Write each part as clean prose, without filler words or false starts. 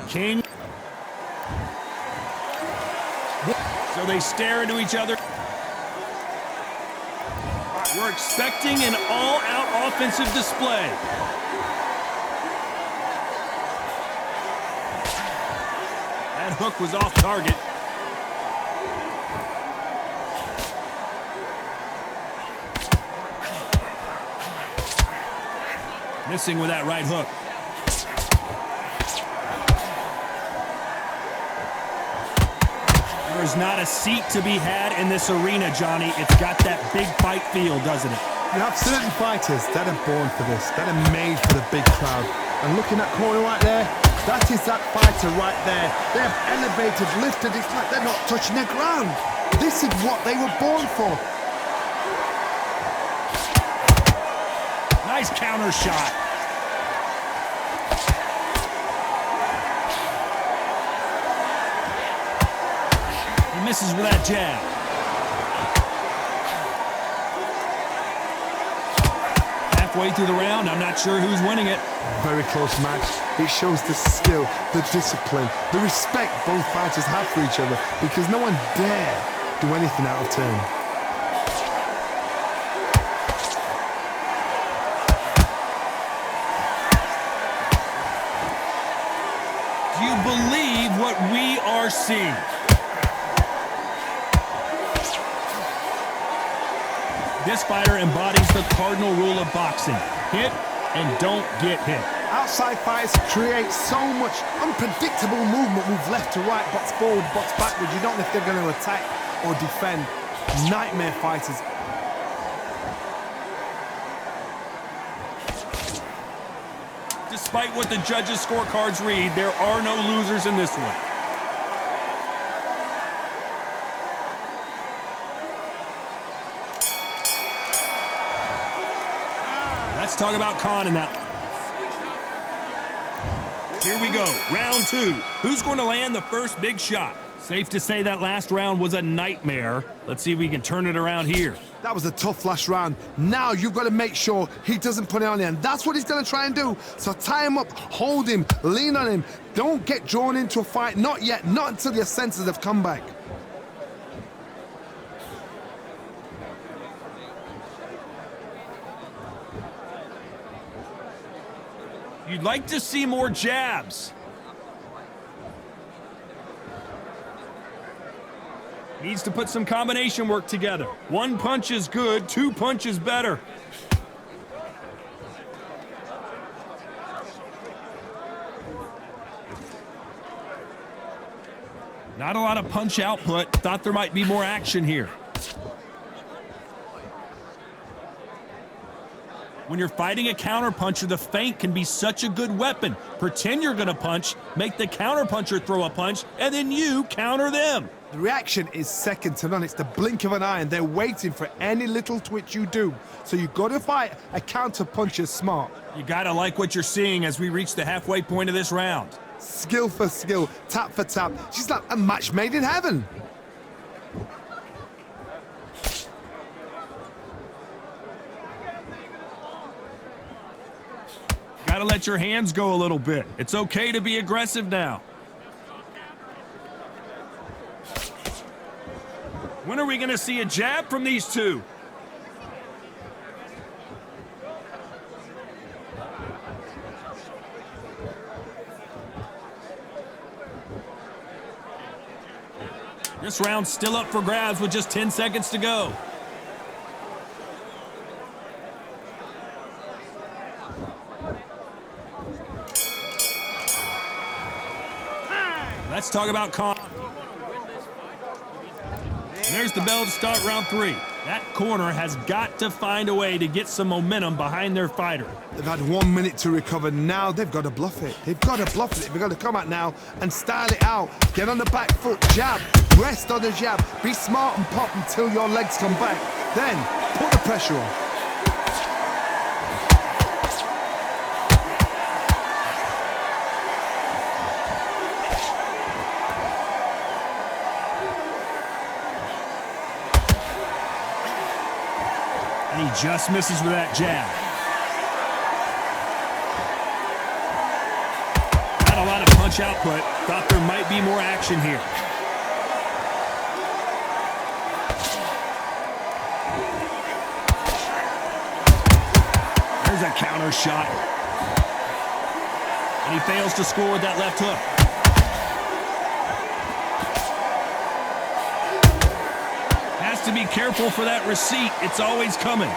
King. So they stare into each other. We're expecting an all-out offensive display. That hook was off target. Missing with that right hook. There's not a seat to be had in this arena, Johnny. It's got that big fight feel, doesn't it? You have certain fighters that are born for this, that are made for the big crowd. And looking at corner right there, that is that fighter right there. They have elevated, lifted, it's like they're not touching the ground. This is what they were born for. Nice counter shot. He misses with that jab. Halfway through the round, I'm not sure who's winning it. Very close match. It shows the skill, the discipline, the respect both fighters have for each other, because no one dare do anything out of turn. Do you believe what we are seeing? This fighter embodies the cardinal rule of boxing. Hit and don't get hit. Outside fights create so much unpredictable movement. Move left to right, box forward, box backwards. You don't know if they're going to attack or defend. Nightmare fighters. Despite what the judges' scorecards read, there are no losers in this one. Let's talk about Khan in that. Here we go, round two. Who's going to land the first big shot? Safe to say that last round was a nightmare. Let's see if we can turn it around here. That was a tough last round. Now you've got to make sure he doesn't put it on the end. That's what he's going to try and do. So tie him up, hold him, lean on him. Don't get drawn into a fight. Not yet. Not until your senses have come back. You'd like to see more jabs. Needs to put some combination work together. One punch is good, two punches better. Not a lot of punch output. Thought there might be more action here. When you're fighting a counterpuncher, the feint can be such a good weapon. Pretend you're going to punch, make the counterpuncher throw a punch, and then you counter them. The reaction is second to none. It's the blink of an eye, and they're waiting for any little twitch you do. So you've got to fight a counterpuncher smart. You got to like what you're seeing as we reach the halfway point of this round. Skill for skill, tap for tap. She's like a match made in heaven. Got to let your hands go a little bit. It's okay to be aggressive now. When are we going to see a jab from these two? This round's still up for grabs with just 10 seconds to go. Let's talk about Khan. There's the bell to start round three. That corner has got to find a way to get some momentum behind their fighter. They've had 1 minute to recover. Now they've got to bluff it. They've got to bluff it. They've got to come out now and style it out. Get on the back foot, jab, rest on the jab. Be smart and pop until your legs come back. Then put the pressure on. And he just misses with that jab. Not a lot of punch output. Thought there might be more action here. There's a counter shot. And he fails to score with that left hook. Has to be careful for that receipt. It's always coming.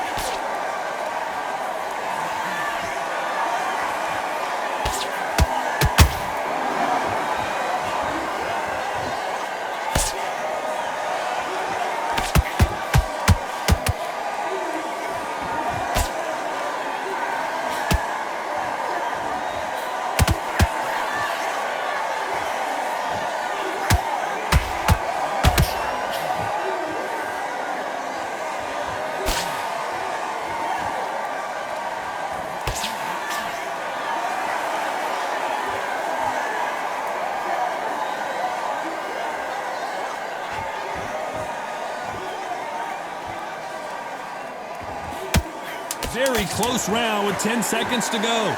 Very close round with 10 seconds to go.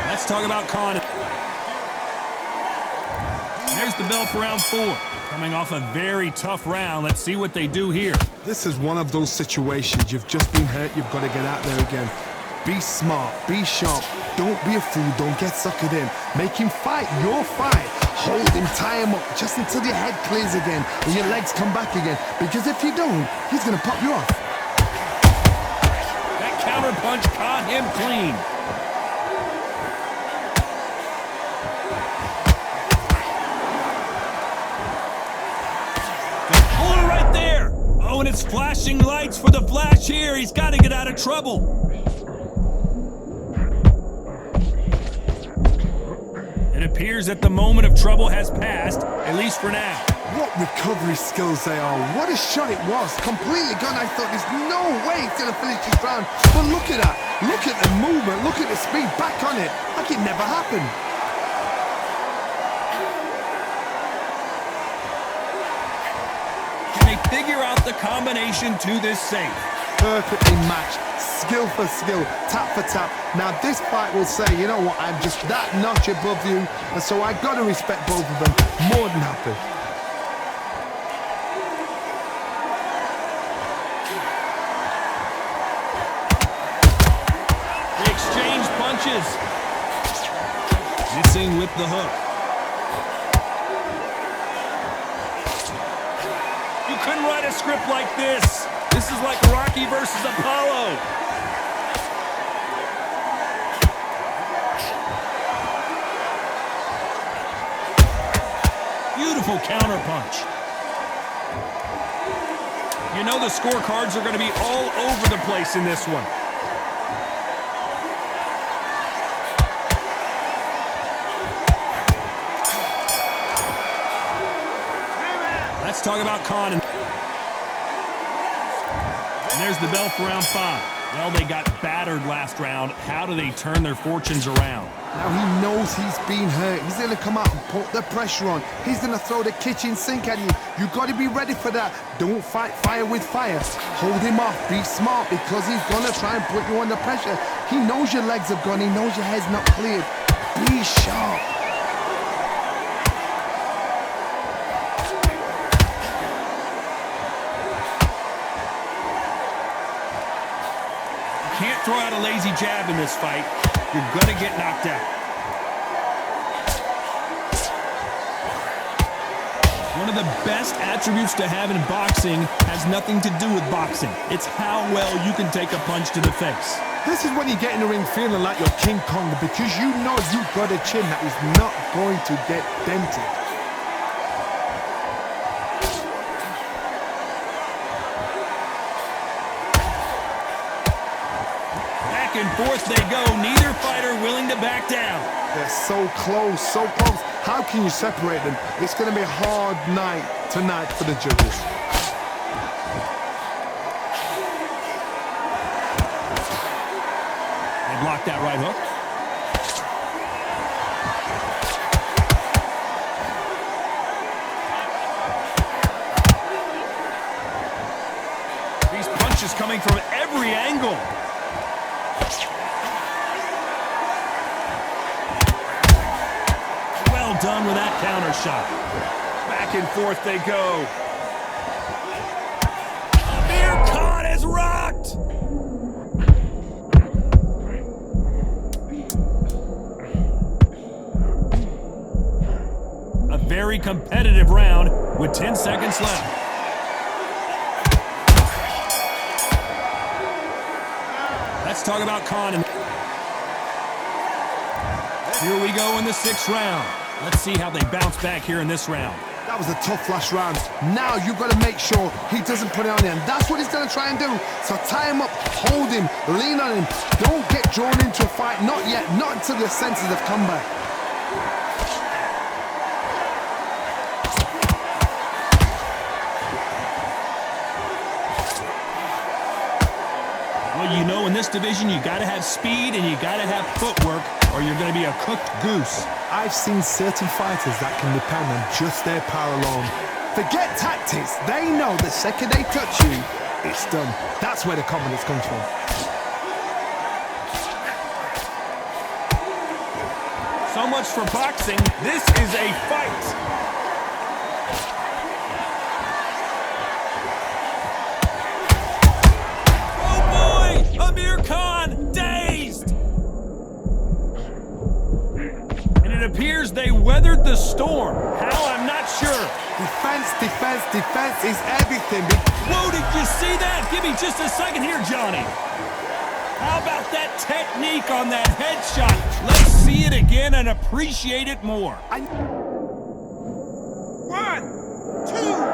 Let's talk about Con. There's the bell for round 4. Coming off a very tough round. Let's see what they do here. This is one of those situations. You've just been hurt. You've got to get out there again. Be smart. Be sharp. Don't be a fool. Don't get suckered in. Make him fight your fight. Hold him, tie him up just until your head clears again and your legs come back again. Because if you don't, he's going to pop you off. That counter punch caught him clean. Puller right there. Oh, and it's flashing lights for the flash here. He's got to get out of trouble. Appears that the moment of trouble has passed, at least for now. What recovery skills they are. What a shot it was. Completely gone. I thought there's no way he's going to finish this round. But look at that. Look at the movement. Look at the speed. Back on it. Like it never happened. Can they figure out the combination to this safe? Perfectly matched. Skill for skill, tap for tap. Now this fight will say, you know what, I'm just that notch above you, and so I've got to respect both of them. More than happy. They exchange punches. Missing with the hook. You couldn't write a script like this. This is like Rocky versus Apollo. Beautiful counter punch. You know the scorecards are going to be all over the place in this one. Let's talk about Con. And there's the bell for round 5. Well, they got battered last round. How do they turn their fortunes around? Now he knows he's been hurt. He's going to come out and put the pressure on. He's going to throw the kitchen sink at you. You've got to be ready for that. Don't fight fire with fire. Hold him off. Be smart because he's going to try and put you under pressure. He knows your legs have gone. He knows your head's not cleared. Be sharp. Can't throw out a lazy jab in this fight. You're gonna get knocked out. One of the best attributes to have in boxing has nothing to do with boxing. It's how well you can take a punch to the face. This is when you get in the ring feeling like you're King Kong because you know you've got a chin that is not going to get dented. Back and forth they go. Neither fighter willing to back down. They're so close, so close. How can you separate them? It's going to be a hard night tonight for the judges. They blocked that right hook. punches coming from every angle. Well done with that counter shot. Back and forth they go. Amir Khan is rocked. A very competitive round with 10 seconds left. Let's talk about Khan. Here we go in the 6th round. Let's see how they bounce back here in this round. That was a tough last round. Now you've got to make sure he doesn't put it on him. That's what he's going to try and do. So tie him up, hold him, lean on him. Don't get drawn into a fight. Not yet. Not until your senses have come back. Well, you know, in this division, you got to have speed and you got to have footwork, or you're going to be a cooked goose. I've seen certain fighters that can depend on just their power alone. Forget tactics. They know the second they touch you, it's done. That's where the confidence comes from. So much for boxing. This is a fight. Oh boy! Amir Khan dazed! And it appears they weathered the storm. How? I'm not sure. Defense, defense, defense is everything. Whoa, did you see that? Give me just a second here, Johnny. How about that technique on that headshot? Let's see it again and appreciate it more. 1, 2, 3, 4.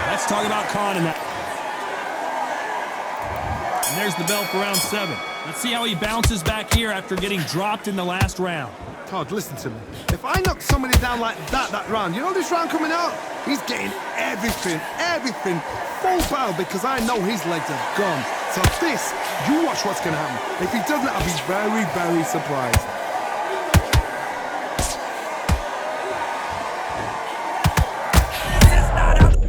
Let's talk about Khan in that. And there's the bell for round 7. Let's see how he bounces back here after getting dropped in the last round. Todd, listen to me. If I knock somebody down like that round, you know this round coming out? He's getting everything, full barrel, because I know his legs are gone. So this, you watch what's going to happen. If he doesn't, I'll be very, very surprised.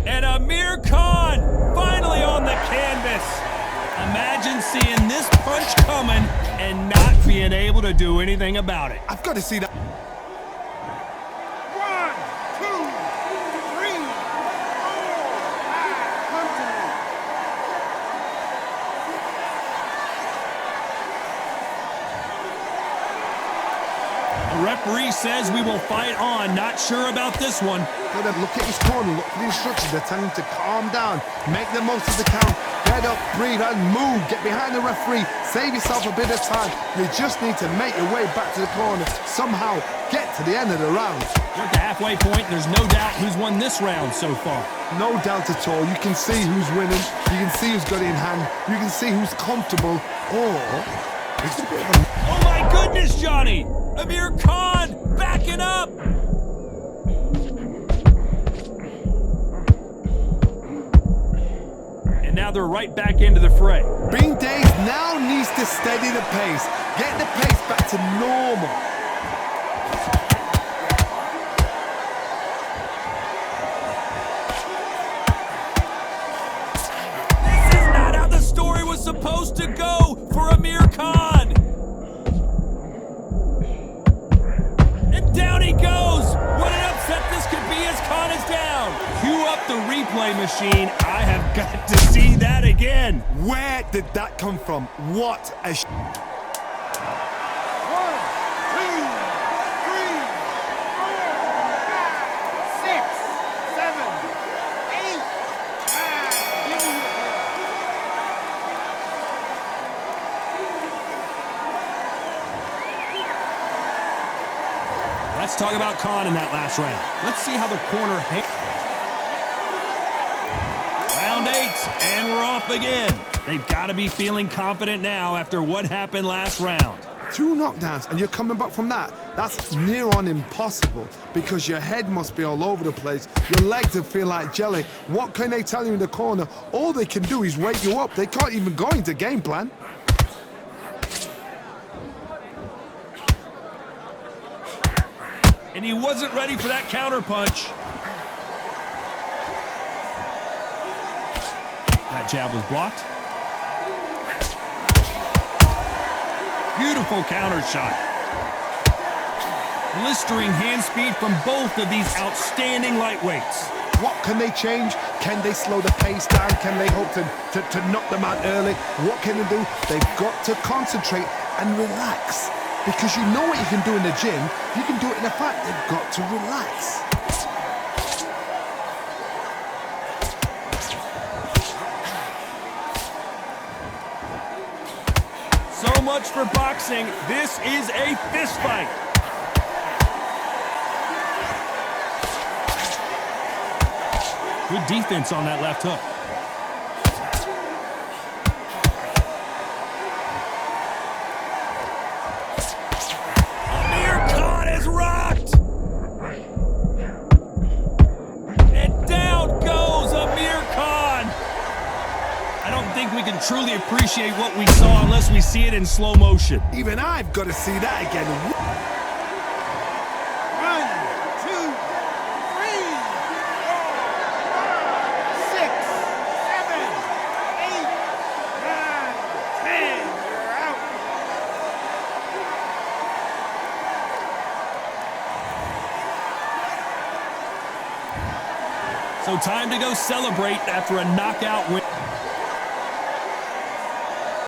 And Amir Khan finally on the canvas. Imagine seeing this punch coming and not being able to do anything about it. I've got to see that. 1, 2, 3, 4, 5 punches. The referee says we will fight on. Not sure about this one. Gotta look at his corner, look for the instructions. They're telling him to calm down, make the most of the count, get up, breathe, and move. Get behind the referee, save yourself a bit of time. You just need to make your way back to the corner. Somehow get to the end of the round. We're at the halfway point. There's no doubt who's won this round so far. No doubt at all. You can see who's winning. You can see who's got it in hand. You can see who's comfortable. Or it's a bit of a... Oh my goodness, Johnny! Amir Khan backing up! And now they're right back into the fray. Being dazed now needs to steady the pace. Get the pace back to normal. This is not how the story was supposed to go for Amir Khan. And down he goes. What an upset this could be as Khan is down. Cue up the replay machine. I have got to see that again. Where did that come from? What a 1, 2, 3, 4, 5, 6, 7, 8, 9, 10. Let's talk about Khan in that last round. Let's see how the corner Round 8, and we're off again. They've got to be feeling confident now after what happened last round. 2 knockdowns and you're coming back from that. That's near on impossible because your head must be all over the place. Your legs will feel like jelly. What can they tell you in the corner? All they can do is wake you up. They can't even go into game plan. And he wasn't ready for that counter punch. That jab was blocked. Beautiful counter shot. Blistering hand speed from both of these outstanding lightweights. What can they change? Can they slow the pace down? Can they hope to knock them out early? What can they do? They've got to concentrate and relax. Because you know what you can do in the gym, you can do it in a fight. They've got to relax. So much for boxing. This is a fist fight. Good defense on that left hook. Amir Khan is rocked. And down goes Amir Khan. I don't think we can truly appreciate what we saw unless we see it in slow motion. Even I've got to see that again. 1, 2, 3, 4, 5, 6, 7, 8, 9, 10. You're out. So time to go celebrate after a knockout win.